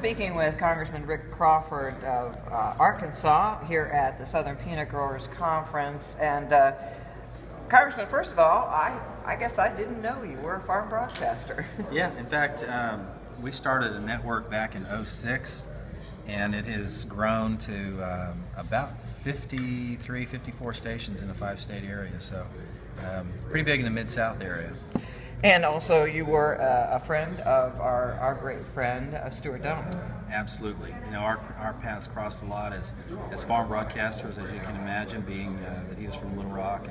speaking with Congressman Rick Crawford of Arkansas here at the Southern Peanut Growers Conference. And Congressman, first of all, I guess I didn't know you were a farm broadcaster. Yeah, in fact, we started a network back in '06, and it has grown to about 53, 54 stations in a 5-state area, so pretty big in the Mid-South area. And also, you were a friend of our great friend, Stuart Dunham. Absolutely. You know, our paths crossed a lot as farm broadcasters, as you can imagine, being that he was from Little Rock.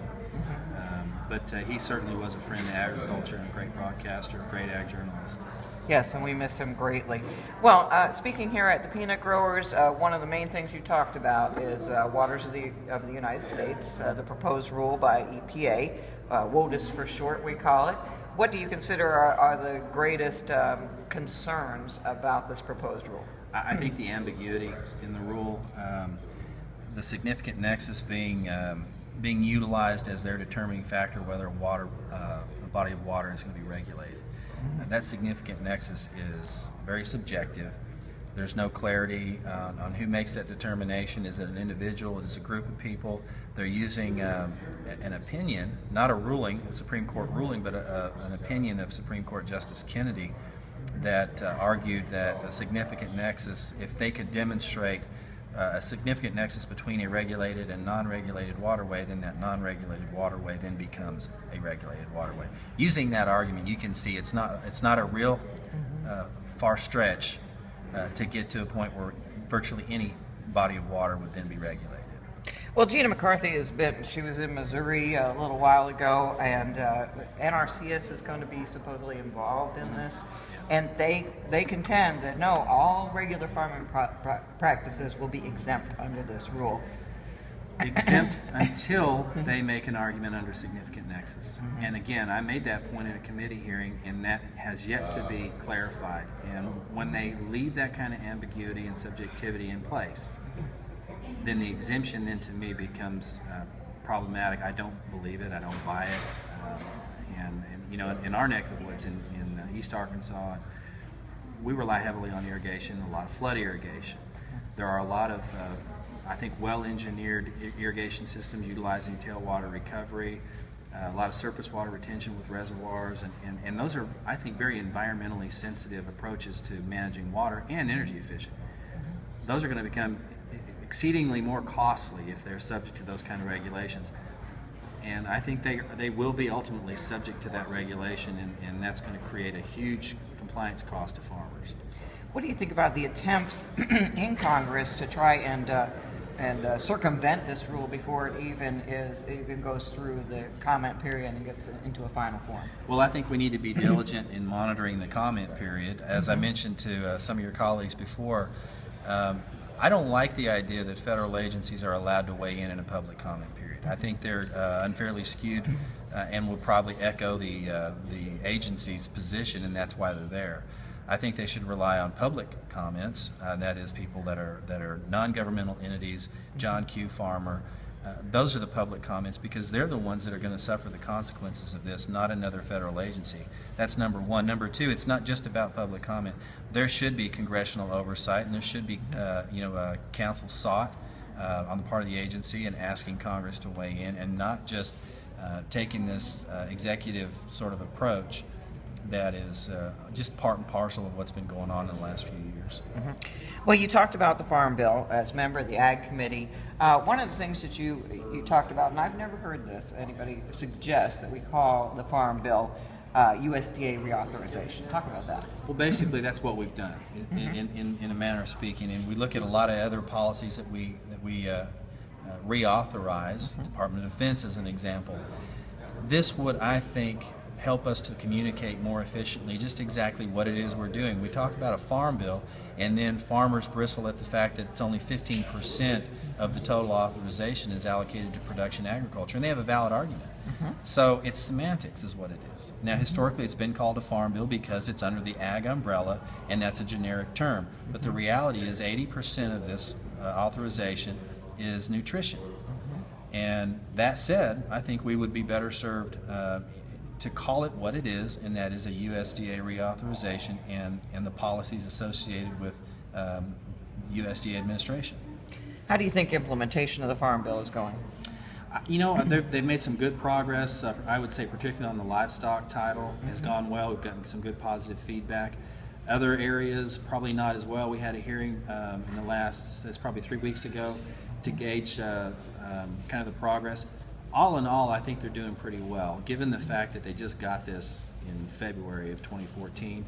But he certainly was a friend of agriculture and a great broadcaster, a great ag journalist. Yes, and we miss him greatly. Well, speaking here at the Peanut Growers, one of the main things you talked about is waters of the United States, the proposed rule by EPA, WOTUS for short, we call it. What do you consider are the greatest concerns about this proposed rule? I think the ambiguity in the rule, the significant nexus being utilized as their determining factor whether a body of water is going to be regulated. That significant nexus is very subjective. There's no clarity on who makes that determination. Is it an individual? Is it a group of people? They're using an opinion, not a ruling, a Supreme Court ruling, but an opinion of Supreme Court Justice Kennedy that argued that a significant nexus, if they could demonstrate a significant nexus between a regulated and non-regulated waterway, then that non-regulated waterway then becomes a regulated waterway. Using that argument, you can see it's not a real far stretch to get to a point where virtually any body of water would then be regulated. Well, Gina McCarthy she was in Missouri a little while ago, and NRCS is going to be supposedly involved in this. And they contend that no, all regular farming practices will be exempt under this rule. Exempt until they make an argument under significant nexus. And again, I made that point in a committee hearing, and that has yet to be clarified. And when they leave that kind of ambiguity and subjectivity in place, then the exemption then to me becomes problematic. I don't believe it. I don't buy it. And you know, in our neck of the woods in East Arkansas, we rely heavily on irrigation, a lot of flood irrigation. There are a lot of, I think, well-engineered irrigation systems utilizing tailwater recovery, a lot of surface water retention with reservoirs, and those are, I think, very environmentally sensitive approaches to managing water and energy efficient. Those are going to become exceedingly more costly if they're subject to those kind of regulations. And I think they will be ultimately subject to that regulation, and that's going to create a huge compliance cost to farmers. What do you think about the attempts in Congress to try and circumvent this rule before it even goes through the comment period and gets into a final form? Well, I think we need to be diligent in monitoring the comment period. As I mentioned to some of your colleagues before, I don't like the idea that federal agencies are allowed to weigh in a public comment period. I think they're unfairly skewed and will probably echo the agency's position, and that's why they're there. I think they should rely on public comments, that is people that are non-governmental entities, John Q. Farmer. Those are the public comments because they're the ones that are going to suffer the consequences of this, not another federal agency. That's number one. Number two, it's not just about public comment. There should be congressional oversight, and there should be counsel sought on the part of the agency and asking Congress to weigh in, and not just taking this executive sort of approach that is just part and parcel of what's been going on in the last few years. Well, you talked about the Farm Bill as a member of the Ag Committee. One of the things that you talked about, and I've never heard anybody suggest that we call the Farm Bill USDA reauthorization. Talk about that. Well, basically, that's what we've done in a manner of speaking, and we look at a lot of other policies that we reauthorize. Department of Defense as an example. This would, I think, help us to communicate more efficiently just exactly what it is we're doing. We talk about a farm bill, and then farmers bristle at the fact that it's only 15% of the total authorization is allocated to production agriculture, and they have a valid argument. So it's semantics is what it is. Now, historically, it's been called a farm bill because it's under the ag umbrella, and that's a generic term. But the reality is 80% of this authorization is nutrition. And that said, I think we would be better served to call it what it is, and that is a USDA reauthorization and the policies associated with USDA administration. How do you think implementation of the Farm Bill is going? You know, they've made some good progress. I would say particularly on the livestock title has gone well. We've gotten some good positive feedback. Other areas, probably not as well. We had a hearing in the last, it's probably 3 weeks ago, to gauge kind of the progress. All in all, I think they're doing pretty well, given the fact that they just got this in February of 2014.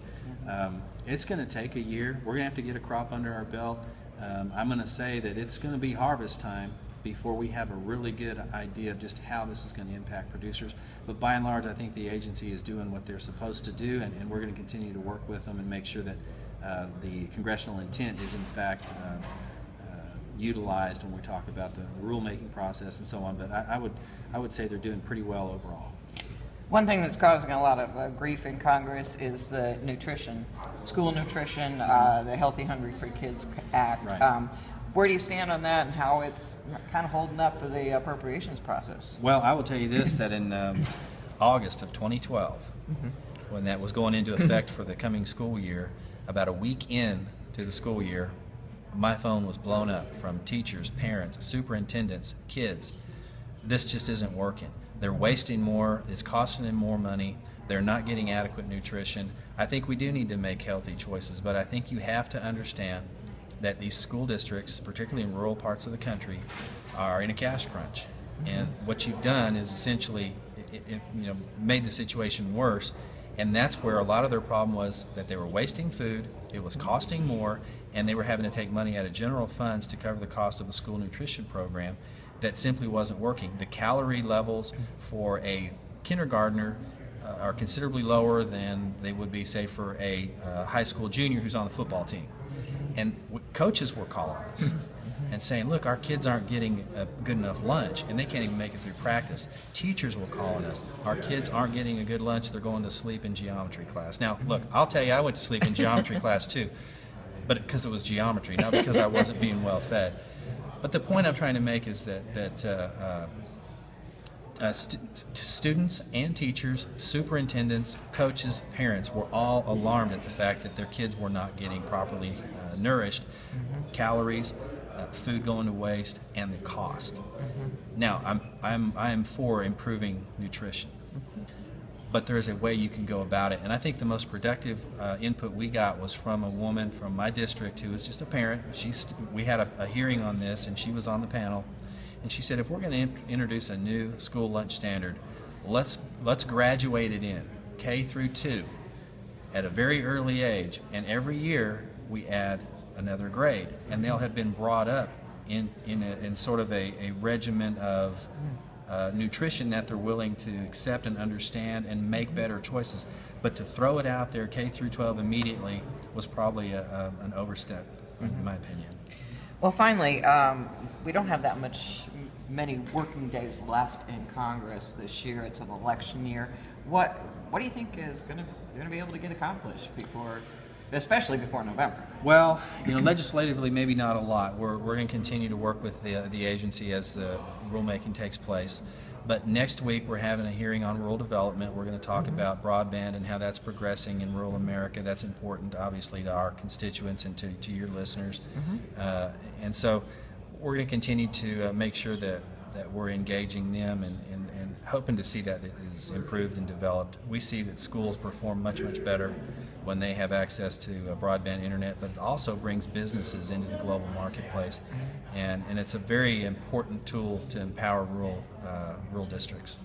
It's going to take a year. We're going to have to get a crop under our belt. I'm going to say that it's going to be harvest time before we have a really good idea of just how this is going to impact producers. But by and large, I think the agency is doing what they're supposed to do, and we're going to continue to work with them and make sure that the congressional intent is in fact utilized when we talk about the rulemaking process and so on. But I would say they're doing pretty well overall. One thing that's causing a lot of grief in Congress is the nutrition, school nutrition, the Healthy Hungry for Kids Act. Right. Where do you stand on that, and how it's kind of holding up for the appropriations process? Well, I will tell you this, that in August of 2012, when that was going into effect for the coming school year, about a week in to the school year, my phone was blown up from teachers, parents, superintendents, kids. This just isn't working. They're wasting more, it's costing them more money, they're not getting adequate nutrition. I think we do need to make healthy choices, but I think you have to understand that these school districts, particularly in rural parts of the country, are in a cash crunch. And what you've done is essentially made the situation worse. And that's where a lot of their problem was, that they were wasting food, it was costing more, and they were having to take money out of general funds to cover the cost of a school nutrition program that simply wasn't working. The calorie levels for a kindergartner are considerably lower than they would be, say, for a high school junior who's on the football team. And coaches were calling us and saying, look, our kids aren't getting a good enough lunch, and they can't even make it through practice. Teachers were calling us, our kids aren't getting a good lunch, they're going to sleep in geometry class. Now, look, I'll tell you, I went to sleep in geometry class too, but because it was geometry, not because I wasn't being well fed. But the point I'm trying to make is that students and teachers, superintendents, coaches, parents were all alarmed at the fact that their kids were not getting properly nourished, calories, food going to waste, and the cost. Now, I am for improving nutrition, but there is a way you can go about it. And I think the most productive input we got was from a woman from my district who was just a parent. We had a hearing on this, and she was on the panel. And she said, if we're going to introduce a new school lunch standard, let's graduate it in K through 2 at a very early age, and every year we add another grade, and they'll have been brought up in sort of a regimen of nutrition that they're willing to accept and understand and make better choices. But to throw it out there K through 12 immediately was probably an overstep, in my opinion. Well, finally, we don't have that many working days left in Congress this year. It's an election year. What do you think is going to be able to get accomplished especially before November? Well, legislatively, maybe not a lot. We're going to continue to work with the agency as the rulemaking takes place. But next week we're having a hearing on rural development. We're going to talk about broadband and how that's progressing in rural America. That's important, obviously, to our constituents and to your listeners. And so we're going to continue to make sure that we're engaging them and hoping to see that it is improved and developed. We see that schools perform much, much better when they have access to broadband internet, but it also brings businesses into the global marketplace. And it's a very important tool to empower rural districts.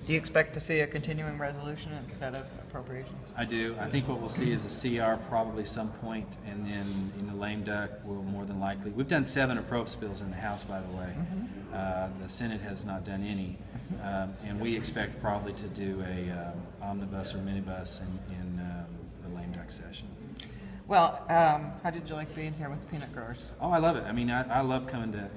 Do you expect to see a continuing resolution instead of appropriations? I do. I think what we'll see is a CR probably some point, and then in the lame duck, we'll more than likely. We've done 7 appropriations bills in the House, by the way. The Senate has not done any, and we expect probably to do a omnibus or minibus in the lame duck session. Well, how did you like being here with the peanut growers? Oh, I love it. I mean, I love coming to,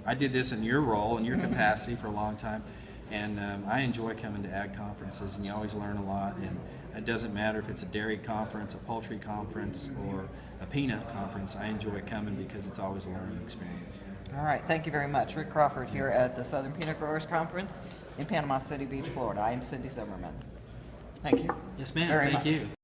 I did this in your role, in your capacity for a long time. And I enjoy coming to ag conferences, and you always learn a lot. And it doesn't matter if it's a dairy conference, a poultry conference, or a peanut conference. I enjoy coming because it's always a learning experience. All right. Thank you very much. Rick Crawford here at the Southern Peanut Growers Conference in Panama City Beach, Florida. I am Cindy Zimmerman. Thank you. Yes, ma'am. Thank you.